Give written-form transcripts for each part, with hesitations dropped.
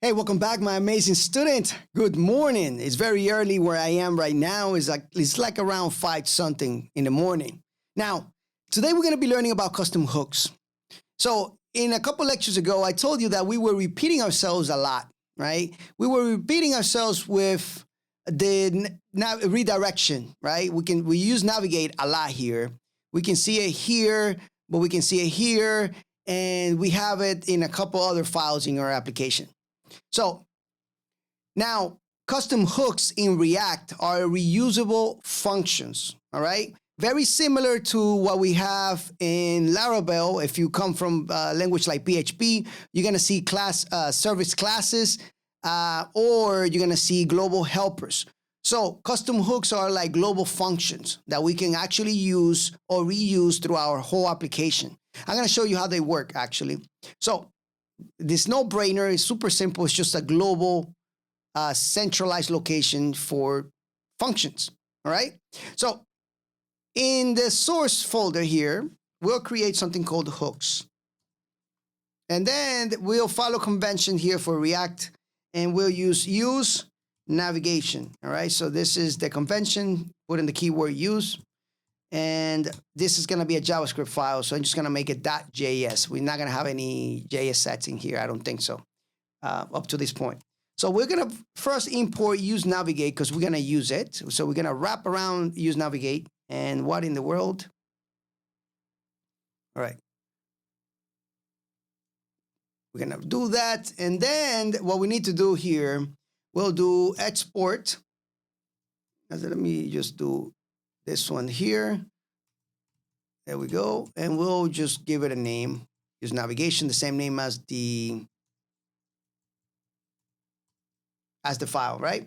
Hey, welcome back, my amazing student. Good morning. It's very early where I am right now. It's like around 5 something in the morning. Now, today we're going to be learning about custom hooks. So in a couple lectures ago, I told you that we were repeating ourselves a lot, right? We were repeating ourselves with the redirection, right? We use navigate a lot here. We can see it here, but we can see it here, and we have it in a couple other files in our application. So now custom hooks in React are reusable functions, all right? Very similar to what we have in Laravel. If you come from a language like PHP, you're gonna see service classes, or you're gonna see global helpers. So custom hooks are like global functions that we can actually use or reuse through our whole application. I'm gonna show you how they work actually. So this no-brainer is super simple. It's just a global centralized location for functions, all right? So in the source folder here, we'll create something called hooks. And then we'll follow convention here for React, and we'll use navigation, all right? So this is the convention, put in the keyword use, and this is gonna be a JavaScript file, so I'm just gonna make it .js. We're not gonna have any JS sets in here, I don't think so, up to this point. So we're gonna first import use navigate because we're gonna use it. So we're gonna wrap around use navigate, and what in the world? All right. We're gonna do that, and then what we need to do here, we'll do export. Let me just do this one here. There we go. And we'll just give it a name. Use navigation, the same name as the file, right?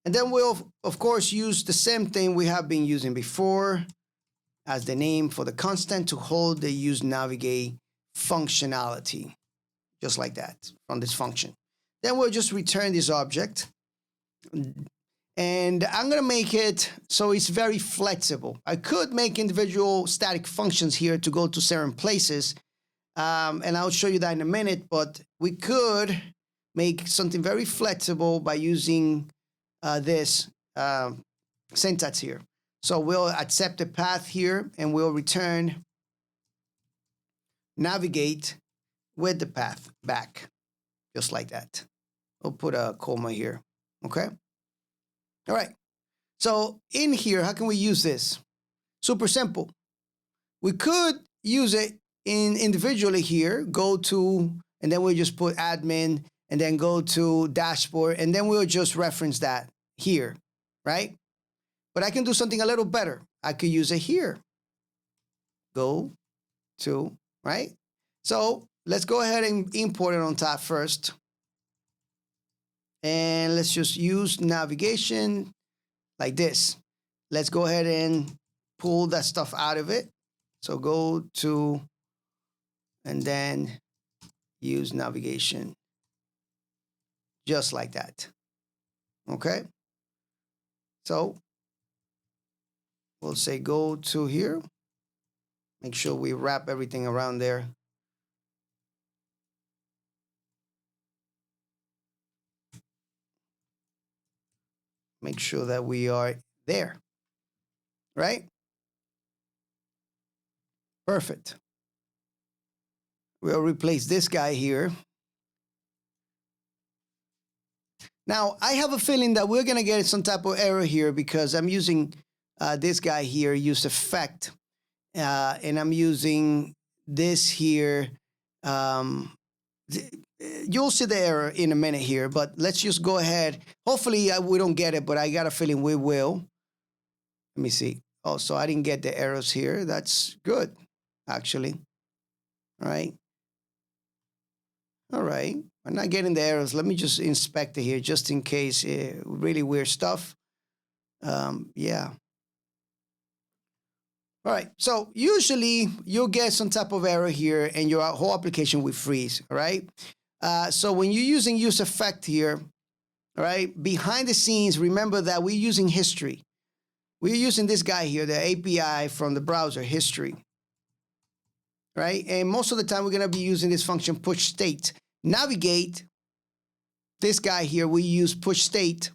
And then we'll, of course, use the same thing we have been using before as the name for the constant to hold the use navigate functionality, just like that from this function. Then we'll just return this object. And I'm gonna make it so it's very flexible. I could make individual static functions here to go to certain places, and I'll show you that in a minute, but we could make something very flexible by using this syntax here. So we'll accept the path here, and we'll return navigate with the path back, just like that. We'll put a comma here, okay? All right, so in here, how can we use this? Super simple. We could use it individually here, go to, and then we'll just put admin, and then go to dashboard, and then we'll just reference that here, right? But I can do something a little better. I could use it here. Go to, right? So let's go ahead and import it on top first. And let's just use navigation like this. Let's go ahead and pull that stuff out of it. So go to, and then use navigation, just like that. Okay? So we'll say go to here. Make sure we wrap everything around there. Make sure that we are there, right? Perfect. We'll replace this guy here. Now, I have a feeling that we're gonna get some type of error here because I'm using this guy here, use effect, and I'm using this here. You'll see the error in a minute here, but let's just go ahead. Hopefully we don't get it, but I got a feeling we will. Let me see. Oh, so I didn't get the errors here. That's good, actually. All right. All right. I'm not getting the errors. Let me just inspect it here just in case. Really weird stuff. Yeah. All right, so usually you'll get some type of error here and your whole application will freeze, all right? So when you're using use effect here, all right, behind the scenes, remember that we're using history. We're using this guy here, the API from the browser, history, right? And most of the time we're gonna be using this function push state. Navigate this guy here, we use push state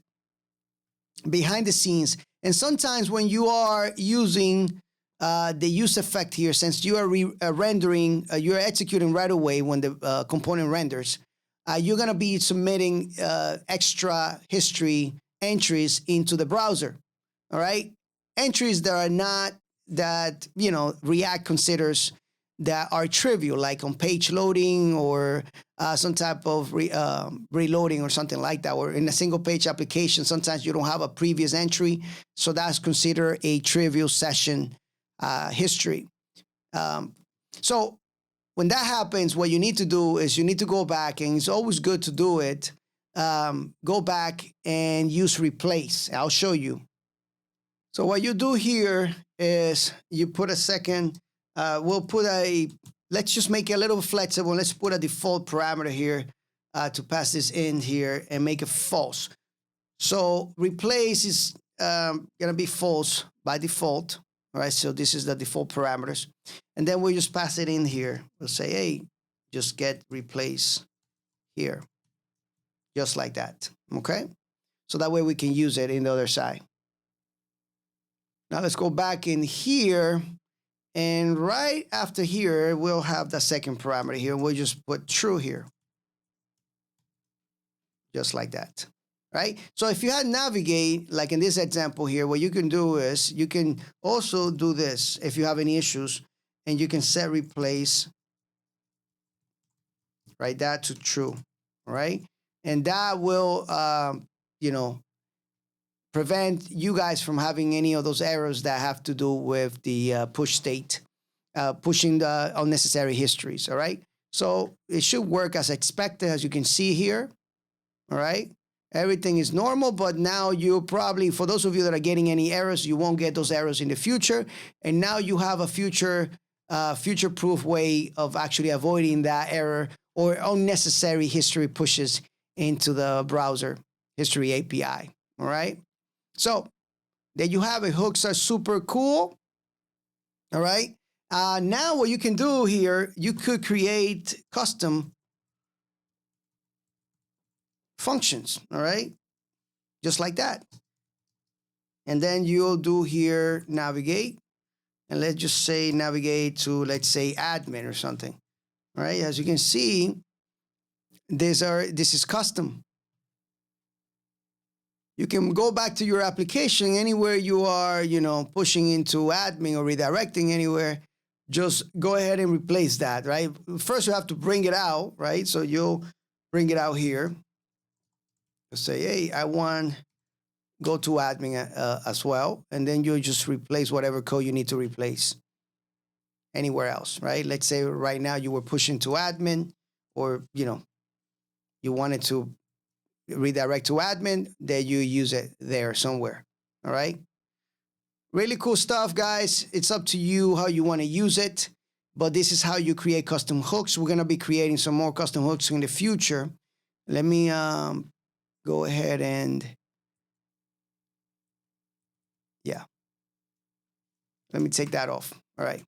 behind the scenes. And sometimes when you are using the use effect here, since you are rendering, you're executing right away when the component renders, you're going to be submitting extra history entries into the browser. All right, entries that are not that React considers that are trivial, like on page loading or some type of reloading or something like that, or in a single page application, sometimes you don't have a previous entry, so that's considered a trivial session history. So when that happens, what you need to do is you need to go back, and it's always good to do it. Go back and use replace. I'll show you. So what you do here is you put a second. We'll put let's just make it a little flexible. Let's put a default parameter here to pass this in here and make it false. So replace is going to be false by default. All right, so this is the default parameters. And then we'll just pass it in here. We'll say, hey, just get replace here. Just like that, okay? So that way we can use it in the other side. Now let's go back in here. And right after here, we'll have the second parameter here. We'll just put true here. Just like that, right? So if you had navigate, like in this example here, what you can do is you can also do this if you have any issues, and you can set replace, right, that to true, all right? And that will, prevent you guys from having any of those errors that have to do with the push state, pushing the unnecessary histories, all right? So it should work as expected, as you can see here, all right? Everything is normal, but now you probably, for those of you that are getting any errors, you won't get those errors in the future. And now you have a future-proof way of actually avoiding that error or unnecessary history pushes into the browser history API, all right? So there you have it. Hooks are super cool. All right. Now what you can do here, you could create custom functions. All right. Just like that. And then you'll do here, navigate. And let's just say navigate to, let's say, admin or something. All right. As you can see, this is custom. You can go back to your application anywhere you are, pushing into admin or redirecting anywhere. Just go ahead and replace that, right? First, you have to bring it out, right? So you'll bring it out here. You'll say, hey, I want go to admin as well. And then you'll just replace whatever code you need to replace anywhere else, right? Let's say right now you were pushing to admin, or, you wanted to redirect to admin, that you use it there somewhere. All right. Really cool stuff, guys. It's up to you how you want to use it, but this is how you create custom hooks. We're going to be creating some more custom hooks in the future. Let me go ahead and let me take that off. All right.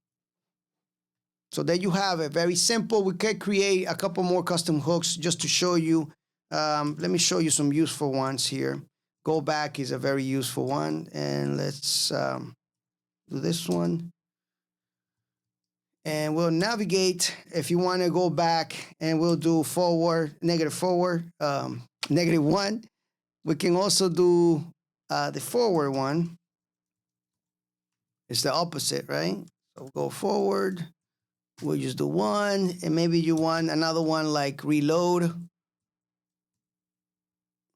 So there you have it. Very simple. We can create a couple more custom hooks just to show you. Let me show you some useful ones here. Go back is a very useful one. And let's do this one. And we'll navigate. If you want to go back, and we'll do forward, negative forward, -1. We can also do the forward one. It's the opposite, right? So go forward. We'll just do 1. And maybe you want another one like reload.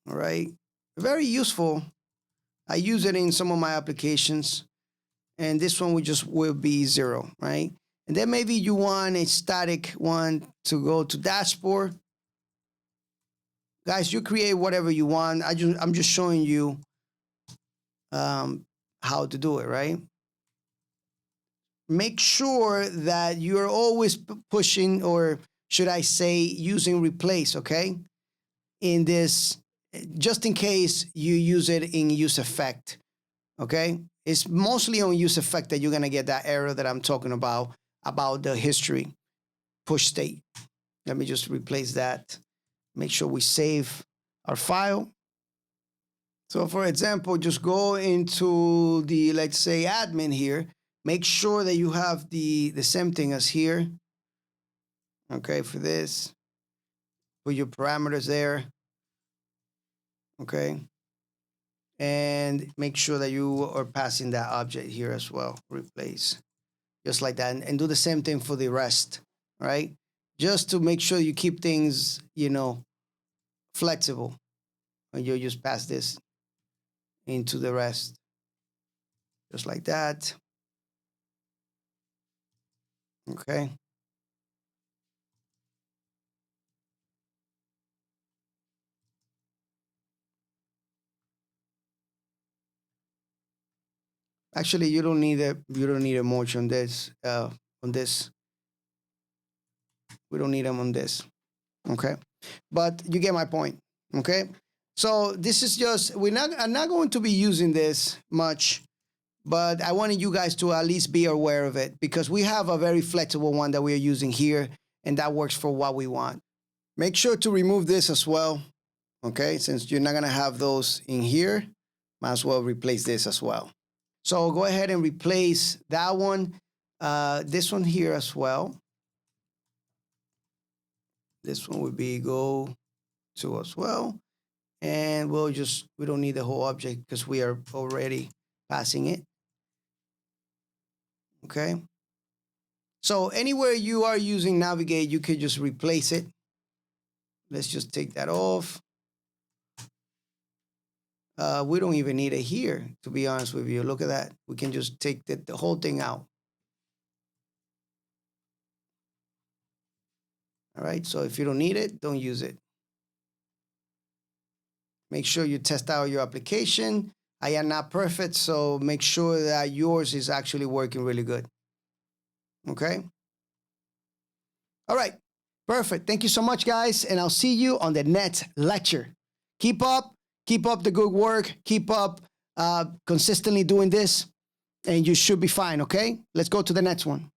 All right. Very useful. I use it in some of my applications. And this one will be 0, right? And then maybe you want a static one to go to dashboard. Guys, you create whatever you want. I'm just showing you how to do it, right? Make sure that you're always pushing, or should I say using replace, okay? In this, just in case you use it in use effect, okay? It's mostly on use effect that you're gonna get that error that I'm talking about the history push state. Let me just replace that. Make sure we save our file. So for example, just go into the, let's say, admin here. Make sure that you have the same thing as here. Okay, for this. Put your parameters there. Okay. And make sure that you are passing that object here as well. Replace. Just like that. And do the same thing for the rest. Right? Just to make sure you keep things, you know, flexible. And you just pass this into the rest. Just like that. Okay. Actually, you don't need a much on this. On this, we don't need them on this. Okay, but you get my point. Okay, so this is just I'm not going to be using this much, but I wanted you guys to at least be aware of it because we have a very flexible one that we are using here, and that works for what we want. Make sure to remove this as well. Okay, since you're not gonna have those in here, might as well replace this as well. So go ahead and replace that one, this one here as well. This one would be go to as well. And we don't need the whole object because we are already passing it. Okay. So anywhere you are using navigate, you could just replace it. Let's just take that off. We don't even need it here, to be honest with you. Look at that. We can just take the whole thing out. All right, so if you don't need it, don't use it. Make sure you test out your application. I am not perfect, so make sure that yours is actually working really good. Okay? All right, perfect. Thank you so much, guys, and I'll see you on the next lecture. Keep up the good work. Keep up consistently doing this, and you should be fine, okay? Let's go to the next one.